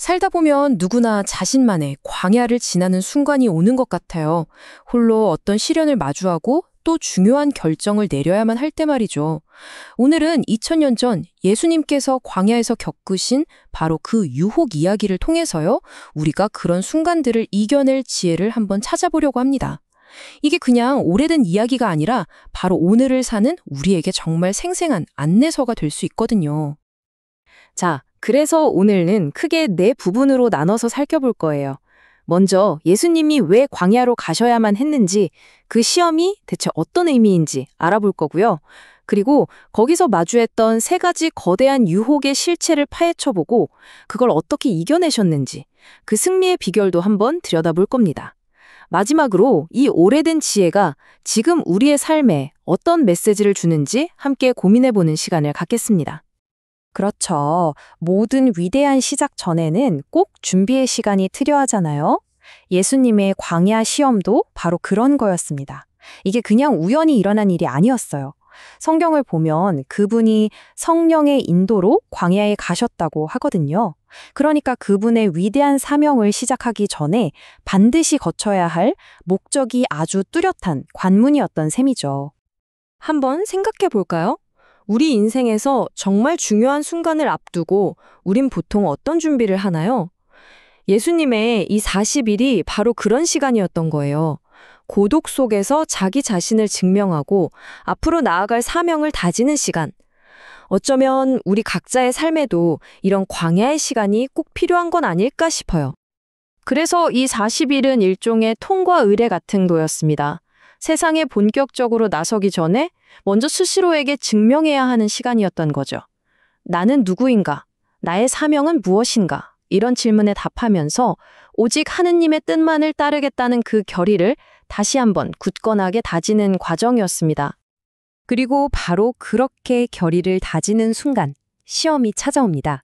살다 보면 누구나 자신만의 광야를 지나는 순간이 오는 것 같아요. 홀로 어떤 시련을 마주하고 또 중요한 결정을 내려야만 할 때 말이죠. 오늘은 2000년 전 예수님께서 광야에서 겪으신 바로 그 유혹 이야기를 통해서요, 우리가 그런 순간들을 이겨낼 지혜를 한번 찾아보려고 합니다. 이게 그냥 오래된 이야기가 아니라 바로 오늘을 사는 우리에게 정말 생생한 안내서가 될 수 있거든요. 자, 그래서 오늘은 크게 네 부분으로 나눠서 살펴볼 거예요. 먼저 예수님이 왜 광야로 가셔야만 했는지, 그 시험이 대체 어떤 의미인지 알아볼 거고요. 그리고 거기서 마주했던 세 가지 거대한 유혹의 실체를 파헤쳐보고 그걸 어떻게 이겨내셨는지, 그 승리의 비결도 한번 들여다볼 겁니다. 마지막으로 이 오래된 지혜가 지금 우리의 삶에 어떤 메시지를 주는지 함께 고민해보는 시간을 갖겠습니다. 그렇죠. 모든 위대한 시작 전에는 꼭 준비의 시간이 필요하잖아요. 예수님의 광야 시험도 바로 그런 거였습니다. 이게 그냥 우연히 일어난 일이 아니었어요. 성경을 보면 그분이 성령의 인도로 광야에 가셨다고 하거든요. 그러니까 그분의 위대한 사명을 시작하기 전에 반드시 거쳐야 할 목적이 아주 뚜렷한 관문이었던 셈이죠. 한번 생각해 볼까요? 우리 인생에서 정말 중요한 순간을 앞두고 우린 보통 어떤 준비를 하나요? 예수님의 이 40일이 바로 그런 시간이었던 거예요. 고독 속에서 자기 자신을 증명하고 앞으로 나아갈 사명을 다지는 시간. 어쩌면 우리 각자의 삶에도 이런 광야의 시간이 꼭 필요한 건 아닐까 싶어요. 그래서 이 40일은 일종의 통과 의례 같은 거였습니다. 세상에 본격적으로 나서기 전에 먼저 스스로에게 증명해야 하는 시간이었던 거죠. 나는 누구인가? 나의 사명은 무엇인가? 이런 질문에 답하면서 오직 하느님의 뜻만을 따르겠다는 그 결의를 다시 한번 굳건하게 다지는 과정이었습니다. 그리고 바로 그렇게 결의를 다지는 순간, 시험이 찾아옵니다.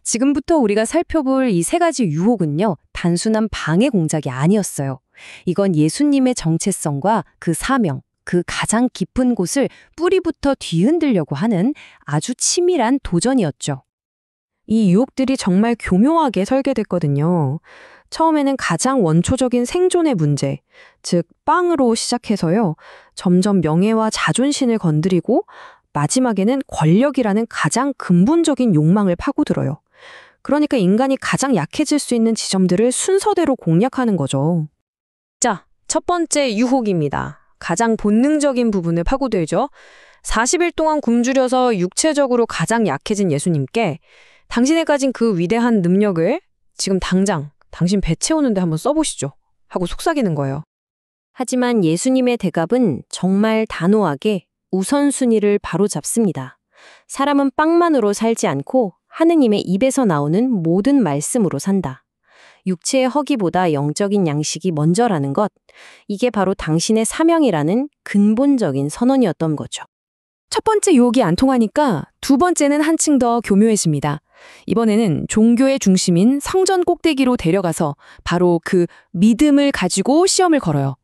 지금부터 우리가 살펴볼 이 세 가지 유혹은요, 단순한 방해 공작이 아니었어요. 이건 예수님의 정체성과 그 사명, 그 가장 깊은 곳을 뿌리부터 뒤흔들려고 하는 아주 치밀한 도전이었죠. 이 유혹들이 정말 교묘하게 설계됐거든요. 처음에는 가장 원초적인 생존의 문제, 즉 빵으로 시작해서요, 점점 명예와 자존심을 건드리고 마지막에는 권력이라는 가장 근본적인 욕망을 파고들어요. 그러니까 인간이 가장 약해질 수 있는 지점들을 순서대로 공략하는 거죠. 자, 첫 번째 유혹입니다. 가장 본능적인 부분을 파고들죠. 40일 동안 굶주려서 육체적으로 가장 약해진 예수님께 당신이 가진 그 위대한 능력을 지금 당장 당신 배 채우는데 한번 써보시죠. 하고 속삭이는 거예요. 하지만 예수님의 대답은 정말 단호하게 우선순위를 바로잡습니다. 사람은 빵만으로 살지 않고 하느님의 입에서 나오는 모든 말씀으로 산다. 육체의 허기보다 영적인 양식이 먼저라는 것, 이게 바로 당신의 사명이라는 근본적인 선언이었던 거죠. 첫 번째 유혹이 안 통하니까 두 번째는 한층 더 교묘해집니다. 이번에는 종교의 중심인 성전 꼭대기로 데려가서 바로 그 믿음을 가지고 시험을 걸어요.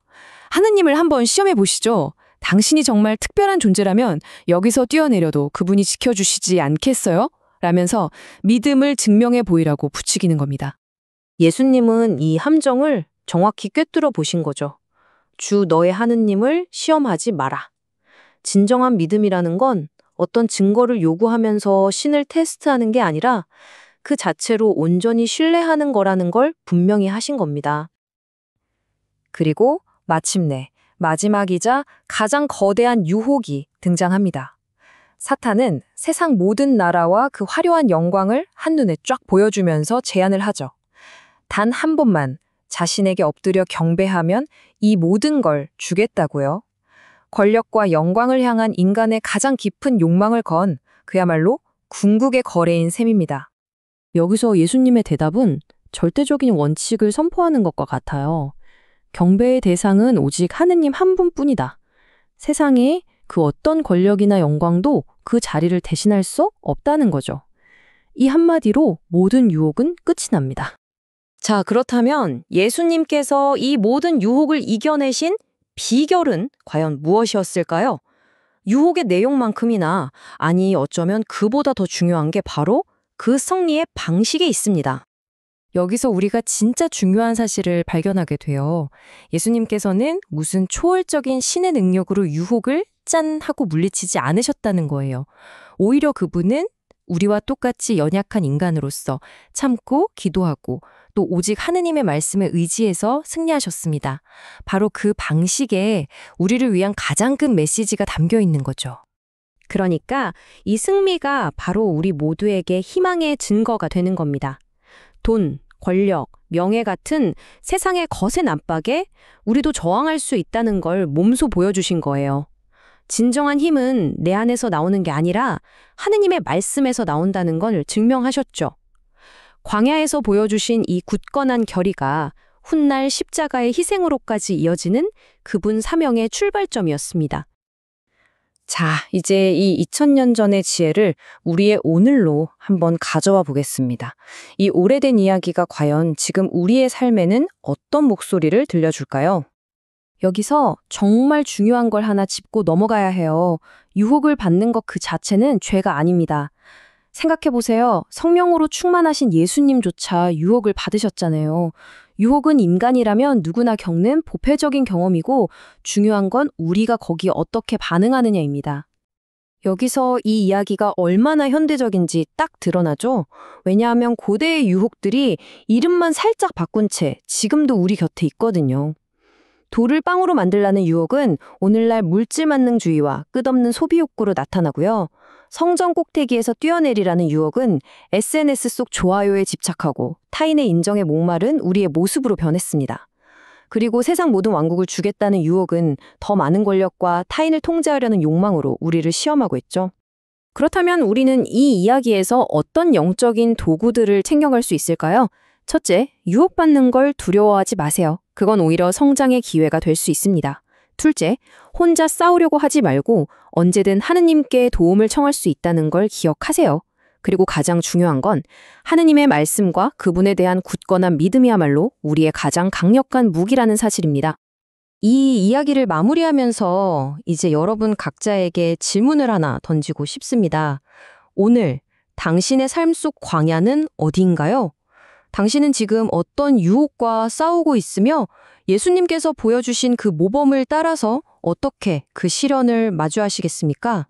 하느님을 한번 시험해 보시죠. 당신이 정말 특별한 존재라면 여기서 뛰어내려도 그분이 지켜주시지 않겠어요? 라면서 믿음을 증명해 보이라고 부추기는 겁니다. 예수님은 이 함정을 정확히 꿰뚫어 보신 거죠. 주 너의 하느님을 시험하지 마라. 진정한 믿음이라는 건 어떤 증거를 요구하면서 신을 테스트하는 게 아니라 그 자체로 온전히 신뢰하는 거라는 걸 분명히 하신 겁니다. 그리고 마침내 마지막이자 가장 거대한 유혹이 등장합니다. 사탄은 세상 모든 나라와 그 화려한 영광을 한눈에 쫙 보여주면서 제안을 하죠. 단 한 번만 자신에게 엎드려 경배하면 이 모든 걸 주겠다고요. 권력과 영광을 향한 인간의 가장 깊은 욕망을 건 그야말로 궁극의 거래인 셈입니다. 여기서 예수님의 대답은 절대적인 원칙을 선포하는 것과 같아요. 경배의 대상은 오직 하느님 한 분뿐이다. 세상에 그 어떤 권력이나 영광도 그 자리를 대신할 수 없다는 거죠. 이 한마디로 모든 유혹은 끝이 납니다. 자, 그렇다면 예수님께서 이 모든 유혹을 이겨내신 비결은 과연 무엇이었을까요? 유혹의 내용만큼이나, 아니 어쩌면 그보다 더 중요한 게 바로 그 승리의 방식에 있습니다. 여기서 우리가 진짜 중요한 사실을 발견하게 돼요. 예수님께서는 무슨 초월적인 신의 능력으로 유혹을 짠 하고 물리치지 않으셨다는 거예요. 오히려 그분은 우리와 똑같이 연약한 인간으로서 참고 기도하고 또 오직 하느님의 말씀에 의지해서 승리하셨습니다. 바로 그 방식에 우리를 위한 가장 큰 메시지가 담겨 있는 거죠. 그러니까 이 승리가 바로 우리 모두에게 희망의 증거가 되는 겁니다. 돈, 권력, 명예 같은 세상의 거센 압박에 우리도 저항할 수 있다는 걸 몸소 보여주신 거예요. 진정한 힘은 내 안에서 나오는 게 아니라 하느님의 말씀에서 나온다는 걸 증명하셨죠. 광야에서 보여주신 이 굳건한 결의가 훗날 십자가의 희생으로까지 이어지는 그분 사명의 출발점이었습니다. 자, 이제 이 2000년 전의 지혜를 우리의 오늘로 한번 가져와 보겠습니다. 이 오래된 이야기가 과연 지금 우리의 삶에는 어떤 목소리를 들려줄까요? 여기서 정말 중요한 걸 하나 짚고 넘어가야 해요. 유혹을 받는 것 그 자체는 죄가 아닙니다. 생각해보세요. 성령으로 충만하신 예수님조차 유혹을 받으셨잖아요. 유혹은 인간이라면 누구나 겪는 보편적인 경험이고 중요한 건 우리가 거기에 어떻게 반응하느냐입니다. 여기서 이 이야기가 얼마나 현대적인지 딱 드러나죠? 왜냐하면 고대의 유혹들이 이름만 살짝 바꾼 채 지금도 우리 곁에 있거든요. 돌을 빵으로 만들라는 유혹은 오늘날 물질 만능주의와 끝없는 소비 욕구로 나타나고요. 성전 꼭대기에서 뛰어내리라는 유혹은 SNS 속 좋아요에 집착하고 타인의 인정에 목마른 우리의 모습으로 변했습니다. 그리고 세상 모든 왕국을 주겠다는 유혹은 더 많은 권력과 타인을 통제하려는 욕망으로 우리를 시험하고 있죠. 그렇다면 우리는 이 이야기에서 어떤 영적인 도구들을 챙겨갈 수 있을까요? 첫째, 유혹받는 걸 두려워하지 마세요. 그건 오히려 성장의 기회가 될 수 있습니다. 둘째, 혼자 싸우려고 하지 말고 언제든 하느님께 도움을 청할 수 있다는 걸 기억하세요. 그리고 가장 중요한 건 하느님의 말씀과 그분에 대한 굳건한 믿음이야말로 우리의 가장 강력한 무기라는 사실입니다. 이 이야기를 마무리하면서 이제 여러분 각자에게 질문을 하나 던지고 싶습니다. 오늘 당신의 삶 속 광야는 어디인가요? 당신은 지금 어떤 유혹과 싸우고 있으며 예수님께서 보여주신 그 모범을 따라서 어떻게 그 시련을 마주하시겠습니까?